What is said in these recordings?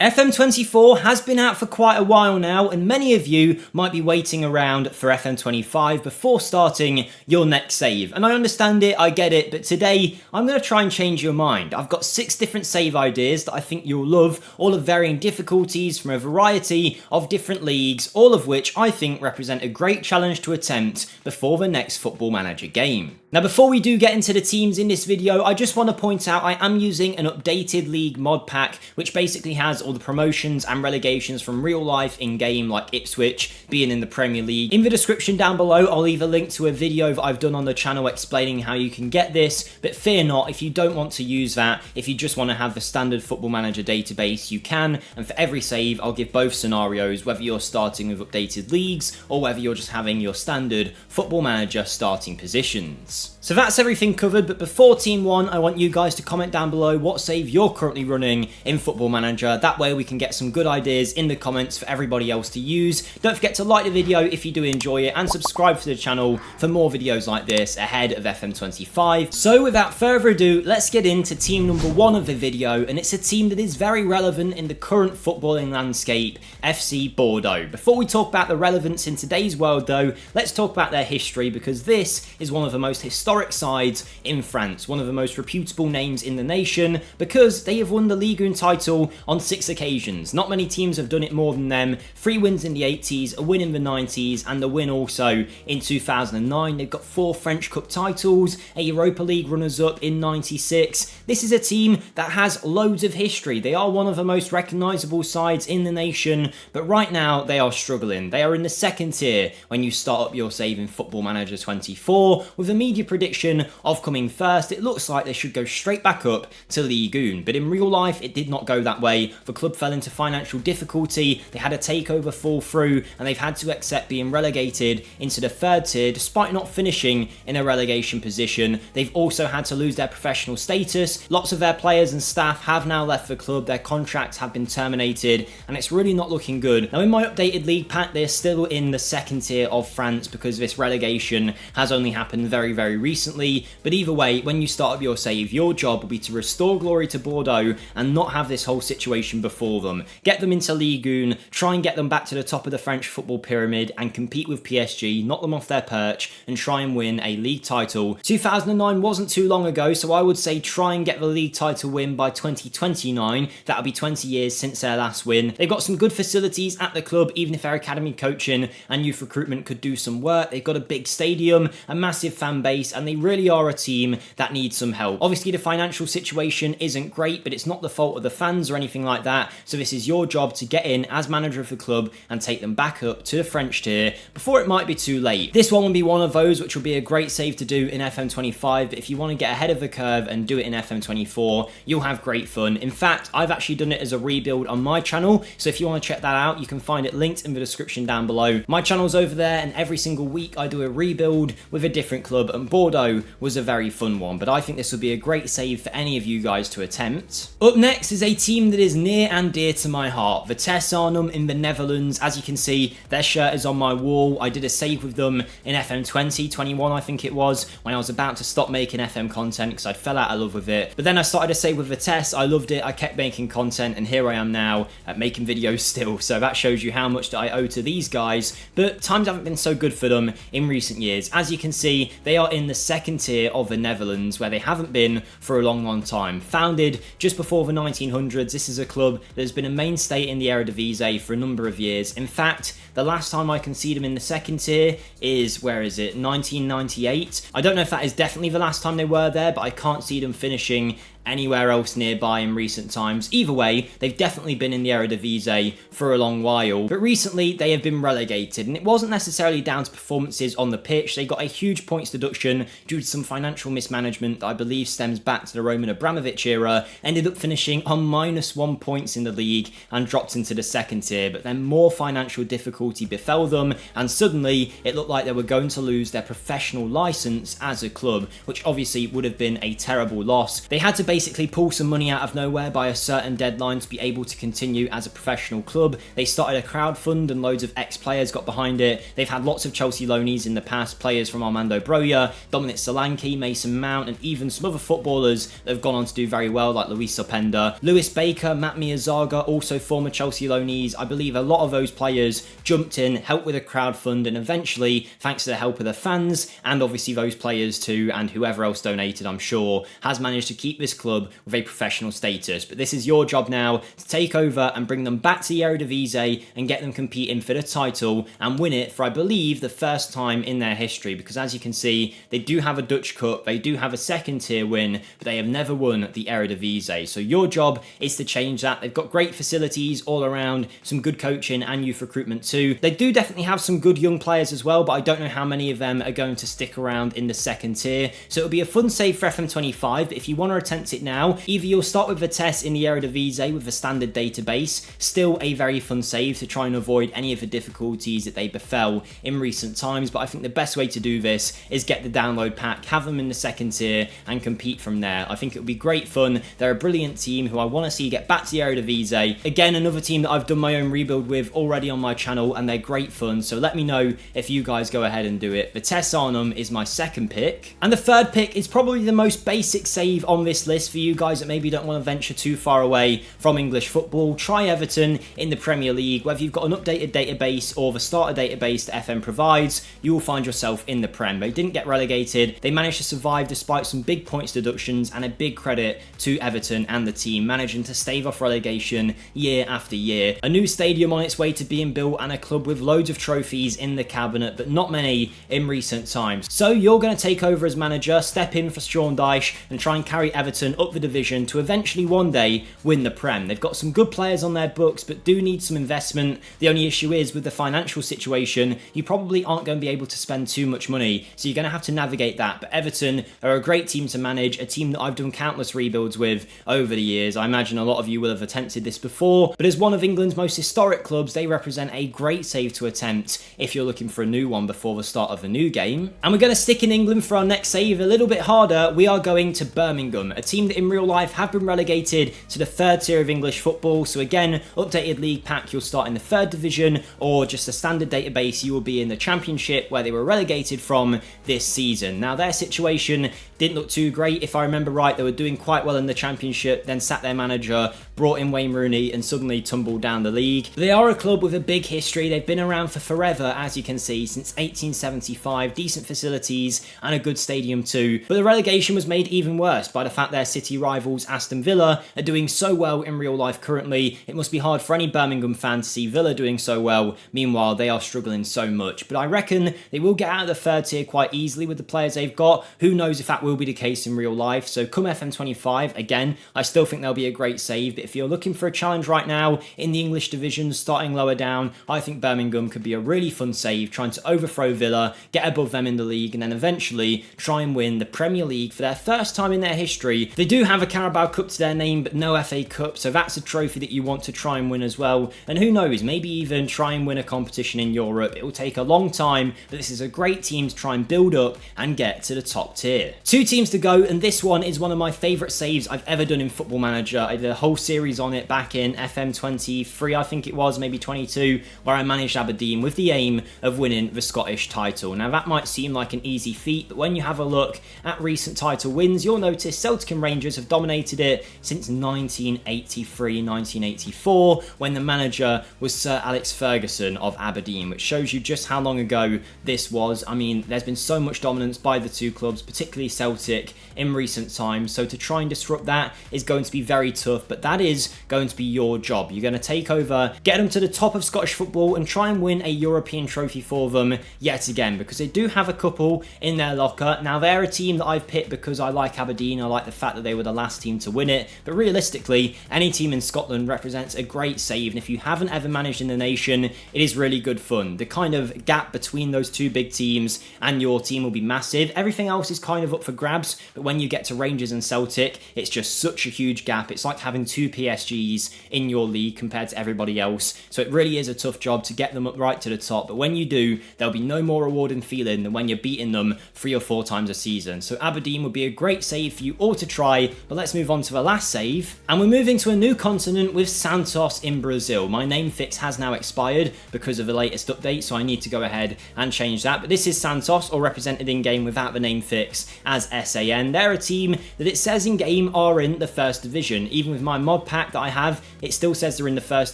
FM24 has been out for quite a while now, and many of you might be waiting around for FM25 before starting your next save. And I understand it, I get it, but today I'm going to try and change your mind. I've got 6 different save ideas that I think you'll love, all of varying difficulties from a variety of different leagues, all of which I think represent a great challenge to attempt before the next Football Manager game. Now, before we do get into the teams in this video, I just want to point out I am using an updated league mod pack, which basically has all the promotions and relegations from real life in-game, like Ipswich being in the Premier League. In the description down below, I'll leave a link to a video that I've done on the channel explaining how you can get this, but fear not, if you don't want to use that, if you just want to have the standard Football Manager database, you can, and for every save, I'll give both scenarios, whether you're starting with updated leagues, or whether you're just having your standard Football Manager starting positions. So that's everything covered, but before Team 1, I want you guys to comment down below what save you're currently running in Football Manager. That way we can get some good ideas in the comments for everybody else to use. Don't forget to like the video if you do enjoy it, and subscribe to the channel for more videos like this ahead of FM25. So without further ado, let's get into team number 1 of the video, and it's a team that is very relevant in the current footballing landscape, FC Bordeaux. Before we talk about the relevance in today's world though, let's talk about their history, because this is one of the most historic sides in France, one of the most reputable names in the nation, because they have won the Ligue 1 title on 6 occasions. Not many teams have done it more than them. 3 wins in the 80s, a win in the 90s, and a win also in 2009. They've got 4 French Cup titles, a Europa League runners-up in 96. This is a team that has loads of history. They are one of the most recognisable sides in the nation, but right now they are struggling. They are in the 2nd tier when you start up your save in Football Manager 24, with a media prediction of coming first. It looks like they should go straight back up to Ligue 1, but in real life it did not go that way. The club fell into financial difficulty, they had a takeover fall through, and they've had to accept being relegated into the 3rd tier despite not finishing in a relegation position. They've also had to lose their professional status. Lots of their players and staff have now left the club, their contracts have been terminated, and it's really not looking good. Now, in my updated league pack, they're still in the 2nd tier of France because this relegation has only happened very recently, but either way, when you start up your save, your job will be to restore glory to Bordeaux and not have this whole situation before them. Get them into Ligue 1, try and get them back to the top of the French football pyramid and compete with PSG, knock them off their perch and try and win a league title. 2009 wasn't too long ago, so I would say try and get the league title win by 2029. That'll be 20 years since their last win. They've got some good facilities at the club, even if their academy coaching and youth recruitment could do some work. They've got a big stadium, a massive fan base, and they really are a team that needs some help. Obviously the financial situation isn't great, but it's not the fault of the fans or anything like that, so this is your job to get in as manager of the club and take them back up to the French tier before it might be too late. This one will be one of those which will be a great save to do in FM25, but if you want to get ahead of the curve and do it in FM24, you'll have great fun. In fact, I've actually done it as a rebuild on my channel, so if you want to check that out, you can find it linked in the description down below. My channel's over there, and every single week I do a rebuild with a different club, and Bordeaux was a very fun one, but I think this would be a great save for any of you guys to attempt. Up next is a team that is near and dear to my heart, Vitesse Arnhem in the Netherlands. As you can see, their shirt is on my wall. I did a save with them in FM21, I think it was, when I was about to stop making FM content because I fell out of love with it. But then I started a save with Vitesse, I loved it, I kept making content, and here I am now at making videos still, so that shows you how much that I owe to these guys. But times haven't been so good for them in recent years. As you can see, they are in the 2nd tier of the Netherlands, where they haven't been for a long time. Founded just before the 1900s, this is a club that has been a mainstay in the Eredivisie for a number of years. In fact, the last time I can see them in the 2nd tier is, where is it, 1998. I don't know if that is definitely the last time they were there, but I can't see them finishing anywhere else nearby in recent times. Either way, they've definitely been in the Eredivisie for a long while, but recently they have been relegated, and it wasn't necessarily down to performances on the pitch. They got a huge points deduction due to some financial mismanagement that I believe stems back to the Roman Abramovich era, ended up finishing on -1 points in the league and dropped into the 2nd tier, but then more financial difficulty befell them, and suddenly it looked like they were going to lose their professional licence as a club, which obviously would have been a terrible loss. They had to basically pull some money out of nowhere by a certain deadline to be able to continue as a professional club. They started a crowdfund and loads of ex-players got behind it. They've had lots of Chelsea loanees in the past, players from Armando Broja, Dominic Solanke, Mason Mount, and even some other footballers that have gone on to do very well, like Luis Openda. Lewis Baker, Matt Miyazaga, also former Chelsea loanees. I believe a lot of those players jumped in, helped with a crowdfund, and eventually, thanks to the help of the fans, and obviously those players too, and whoever else donated, I'm sure, has managed to keep this club with a professional status. But this is your job now to take over and bring them back to the Eredivisie and get them competing for the title and win it for, I believe, the first time in their history, because as you can see, they do have a Dutch Cup, they do have a second tier win, but they have never won the Eredivisie. So your job is to change that. They've got great facilities all around, some good coaching and youth recruitment too. They do definitely have some good young players as well, but I don't know how many of them are going to stick around in the second tier. So it'll be a fun save for FM25, but if you want to attempt it now, either you'll start with Vitesse in the Eredivisie with a standard database, still a very fun save to try and avoid any of the difficulties that they befell in recent times, but I think the best way to do this is get the download pack, have them in the second tier and compete from there. I think it would be great fun. They're a brilliant team who I want to see get back to the Eredivisie. Again, another team that I've done my own rebuild with already on my channel, and they're great fun, so let me know if you guys go ahead and do it. Vitesse Arnhem is my second pick, and the third pick is probably the most basic save on this list for you guys that maybe don't want to venture too far away from English football. Try Everton in the Premier League. Whether you've got an updated database or the starter database that FM provides, you will find yourself in the Prem. They didn't get relegated. They managed to survive despite some big points deductions, and a big credit to Everton and the team managing to stave off relegation year after year. A new stadium on its way to being built and a club with loads of trophies in the cabinet, but not many in recent times. So you're going to take over as manager, step in for Sean Dyche and try and carry Everton up the division to eventually one day win the Prem. They've got some good players on their books, but do need some investment. The only issue is with the financial situation, you probably aren't going to be able to spend too much money, so you're going to have to navigate that. But Everton are a great team to manage, a team that I've done countless rebuilds with over the years. I imagine a lot of you will have attempted this before, but as one of England's most historic clubs, they represent a great save to attempt if you're looking for a new one before the start of a new game. And we're going to stick in England for our next save a little bit harder. We are going to Birmingham, a team that in real life have been relegated to the third tier of English football. So again, updated league pack, you'll start in the third division, or just a standard database, you will be in the Championship where they were relegated from this season. Now their situation didn't look too great. If I remember right, they were doing quite well in the Championship, then sacked their manager, brought in Wayne Rooney and suddenly tumbled down the league. They are a club with a big history. They've been around for forever, as you can see, since 1875, decent facilities and a good stadium too. But the relegation was made even worse by the fact their city rivals Aston Villa are doing so well in real life currently. It must be hard for any Birmingham fan to see Villa doing so well. Meanwhile, they are struggling so much. But I reckon they will get out of the third tier quite easily with the players they've got. Who knows if that will be the case in real life. So come FM25, again, I still think they'll be a great save. But if you're looking for a challenge right now in the English division, starting lower down, I think Birmingham could be a really fun save, trying to overthrow Villa, get above them in the league, and then eventually try and win the Premier League for their first time in their history. They do have a Carabao Cup to their name, but no FA Cup, so that's a trophy that you want to try and win as well. And who knows, maybe even try and win a competition in Europe. It will take a long time, but this is a great team to try and build up and get to the top tier. Two teams to go, and this one is one of my favourite saves I've ever done in Football Manager. I did a whole series on it back in FM23, I think it was, maybe 22, where I managed Aberdeen with the aim of winning the Scottish title. Now that might seem like an easy feat, but when you have a look at recent title wins, you'll notice Celtic and Rangers have dominated it since 1983, 1984, when the manager was Sir Alex Ferguson of Aberdeen, which shows you just how long ago this was. I mean, there's been so much dominance by the two clubs, particularly Celtic, in recent times, so to try and disrupt that is going to be very tough, but that is going to be your job. You're going to take over, get them to the top of Scottish football and try and win a European trophy for them yet again, because they do have a couple in their locker. Now they're a team that I've picked because I like Aberdeen, I like the fact that they were the last team to win it, but realistically any team in Scotland represents a great save, and if you haven't ever managed in the nation, it is really good fun. The kind of gap between those two big teams and your team will be massive. Everything else is kind of up for grabs, but when you get to Rangers and Celtic, it's just such a huge gap. It's like having two PSGs in your league compared to everybody else, so it really is a tough job to get them up right to the top, but when you do, there'll be no more rewarding feeling than when you're beating them 3 or 4 times a season. So Aberdeen would be a great save for you all to try try, but let's move on to the last save. And we're moving to a new continent with Santos in Brazil. My name fix has now expired because of the latest update, so I need to go ahead and change that. But this is Santos, or represented in game without the name fix as SAN. They're a team that it says in game are in the first division. Even with my mod pack that I have, it still says they're in the first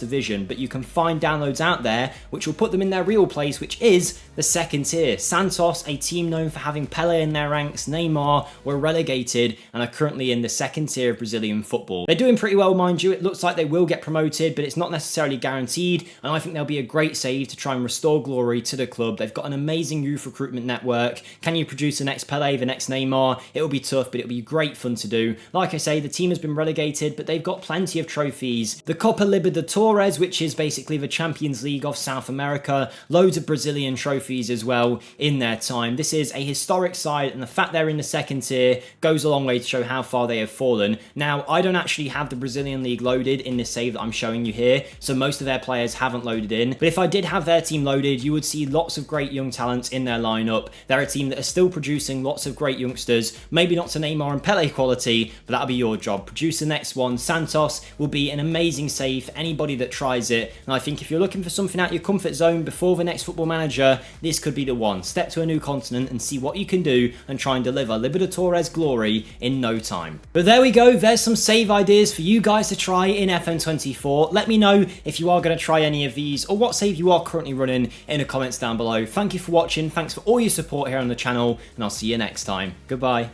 division, but you can find downloads out there which will put them in their real place, which is the second tier. Santos, a team known for having Pele in their ranks, Neymar, were relegated and are currently in the second tier of Brazilian football. They're doing pretty well, mind you. It looks like they will get promoted, but it's not necessarily guaranteed, and I think they'll be a great save to try and restore glory to the club. They've got an amazing youth recruitment network. Can you produce the next Pele, the next Neymar? It'll be tough, but it'll be great fun to do. Like I say, the team has been relegated, but they've got plenty of trophies. The Copa Libertadores, which is basically the Champions League of South America, loads of Brazilian trophies as well in their time. This is a historic side, and the fact they're in the second tier goes a long way to show how far they have fallen. Now, I don't actually have the Brazilian League loaded in this save that I'm showing you here, so most of their players haven't loaded in. But if I did have their team loaded, you would see lots of great young talents in their lineup. They're a team that are still producing lots of great youngsters, maybe not to Neymar and Pele quality, but that'll be your job. Produce the next one. Santos will be an amazing save for anybody that tries it, and I think if you're looking for something out your comfort zone before the next Football Manager, this could be the one. Step to a new continent and see what you can do and try and deliver Libertadores glory in no time. But there we go, there's some save ideas for you guys to try in FM24. Let me know if you are going to try any of these or what save you are currently running in the comments down below. Thank you for watching, thanks for all your support here on the channel, and I'll see you next time. Goodbye.